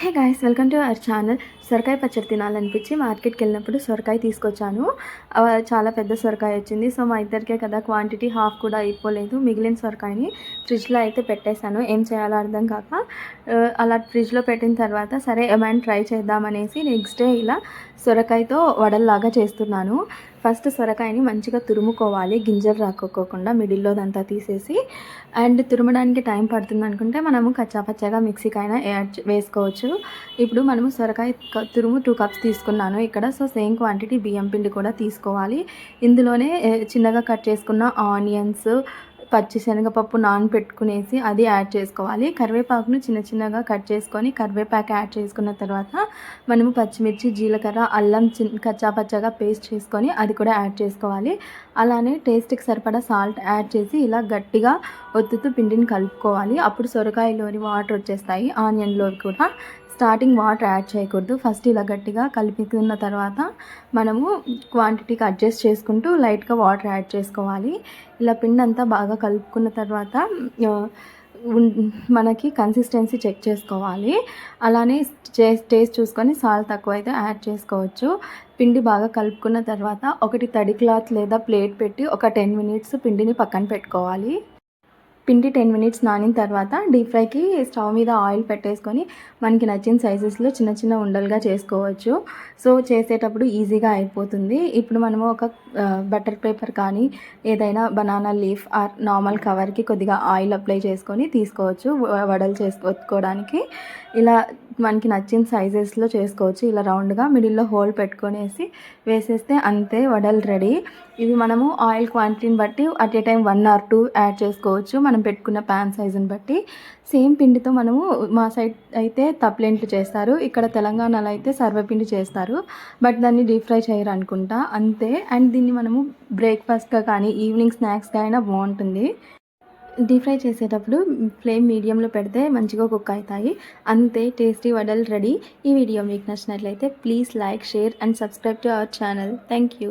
Hey guys, welcome to our channel. సొరకాయ పచ్చడి తినాలనిపించి మార్కెట్కి వెళ్ళినప్పుడు సొరకాయ తీసుకొచ్చాను. చాలా పెద్ద సొరకాయ వచ్చింది. సో మా ఇద్దరికే కదా, క్వాంటిటీ హాఫ్ కూడా అయిపోలేదు. మిగిలిన సొరకాయని ఫ్రిడ్జ్లో అయితే పెట్టేశాను. ఏం చేయాలో అర్థం కాక అలా ఫ్రిడ్జ్లో పెట్టిన తర్వాత సరే ఏమైనా ట్రై చేద్దామనేసి నెక్స్ట్ డే ఇలా సొరకాయతో వడల్లాగా చేస్తున్నాను. ఫస్ట్ సొరకాయని మంచిగా తురుముకోవాలి, గింజలు రాకోకుండా మిడిల్లోదంతా తీసేసి. అండ్ తురమడానికి టైం పడుతుంది అనుకుంటే మనము కచ్చాపచ్చగా మిక్సీకైనా వేసుకోవచ్చు. ఇప్పుడు మనము సొరకాయ తురుము 2 కప్స్ తీసుకున్నాను ఇక్కడ. సో సేమ్ క్వాంటిటీ బియ్యం పిండి కూడా తీసుకోవాలి. ఇందులోనే చిన్నగా కట్ చేసుకున్న ఆనియన్స్, పచ్చిశనగపప్పు నానబెట్టుకునేసి అది యాడ్ చేసుకోవాలి. కరివేపాకును చిన్న చిన్నగా కట్ చేసుకొని కరివేపాకు యాడ్ చేసుకున్న తర్వాత మనము పచ్చిమిర్చి, జీలకర్ర, అల్లం కచ్చాపచ్చగా పేస్ట్ చేసుకొని అది కూడా యాడ్ చేసుకోవాలి. అలానే టేస్ట్కి సరిపడా సాల్ట్ యాడ్ చేసి ఇలా గట్టిగా ఒత్తుతూ పిండిని కలుపుకోవాలి. అప్పుడు సొరకాయలోని వాటర్ వచ్చేస్తాయి. ఆనియన్లో కూడా స్టార్టింగ్ వాటర్ యాడ్ చేయకూడదు. ఫస్ట్ ఇలా గట్టిగా కలిపిన తర్వాత మనము క్వాంటిటీకి అడ్జస్ట్ చేసుకుంటూ లైట్గా వాటర్ యాడ్ చేసుకోవాలి. ఇలా పిండి అంతా బాగా కలుపుకున్న తర్వాత మనకి కన్సిస్టెన్సీ చెక్ చేసుకోవాలి. అలానే టేస్ట్ చూసుకొని సాల్ట్ తక్కువ అయితే యాడ్ చేసుకోవచ్చు. పిండి బాగా కలుపుకున్న తర్వాత ఒకటి తడి క్లాత్ లేదా ప్లేట్ పెట్టి ఒక 10 మినిట్స్ పిండిని పక్కన పెట్టుకోవాలి. పిండి 10 మినిట్స్ నానిన తర్వాత డీప్ ఫ్రైకి స్టవ్ మీద ఆయిల్ పెట్టేసుకొని మనకి నచ్చిన సైజెస్లో చిన్న చిన్న ఉండలుగా చేసుకోవచ్చు. సో చేసేటప్పుడు ఈజీగా అయిపోతుంది. ఇప్పుడు మనము ఒక బటర్ పేపర్ కానీ ఏదైనా బనానా లీఫ్ ఆర్ నార్మల్ కవర్కి కొద్దిగా ఆయిల్ అప్లై చేసుకొని తీసుకోవచ్చు వడలు చేసుకోవడానికి. ఇలా మనకి నచ్చిన సైజెస్లో చేసుకోవచ్చు. ఇలా రౌండ్గా మిడిల్లో హోల్ పెట్టుకొనేసి వేసేస్తే అంతే, వడలు రెడీ. ఇవి మనము ఆయిల్ క్వాంటిటీని బట్టి at a time 1 or 2 add చేసుకోవచ్చు, మనం పెట్టుకున్న ప్యాన్ సైజుని బట్టి. సేమ్ పిండితో మనము మా సైడ్ అయితే తప్లేంట్లు చేస్తారు, ఇక్కడ తెలంగాణలో అయితే సర్వపిండి చేస్తారు. బట్ దాన్ని డీప్ ఫ్రై చేయరు అనుకుంటా, అంతే. అండ్ దీన్ని మనము బ్రేక్ఫాస్ట్గా కానీ ఈవినింగ్ స్నాక్స్గా అయినా బాగుంటుంది. డీప్ ఫ్రై చేసేటప్పుడు ఫ్లేమ్ మీడియంలో పెడితే మంచిగా కుక్ అవుతాయి. అంతే, టేస్టీ వడలు రెడీ. ఈ వీడియో మీకు నచ్చినట్లయితే please like, share and subscribe to our channel. Thank you.